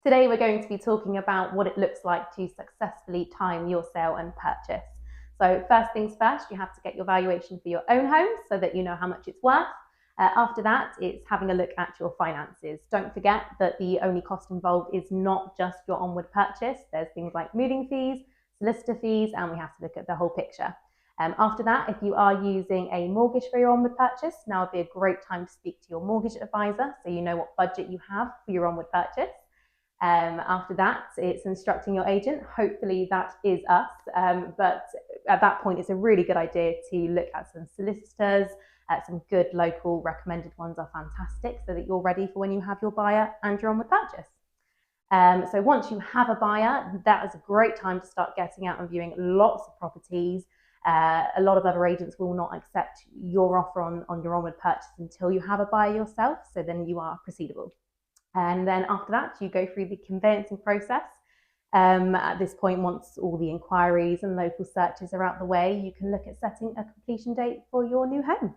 Today we're going to be talking about what it looks like to successfully time your sale and purchase. So first things first, you have to get your valuation for your own home so that you know how much it's worth. After that, it's having a look at your finances. Don't forget that the only cost involved is not just your onward purchase. There's things like moving fees, solicitor fees, and we have to look at the whole picture. After that, if you are using a mortgage for your onward purchase, now would be a great time to speak to your mortgage advisor so you know what budget you have for your onward purchase. After that, it's instructing your agent. Hopefully that is us. But at that point, it's a really good idea to look at some solicitors. Some good local recommended ones are fantastic so that you're ready for when you have your buyer and your onward purchase. So once you have a buyer, that is a great time to start getting out and viewing lots of properties. A lot of other agents will not accept your offer on your onward purchase until you have a buyer yourself. So then you are proceedable. And then after that, you go through the conveyancing process. At this point, once all the inquiries and local searches are out the way, you can look at setting a completion date for your new home.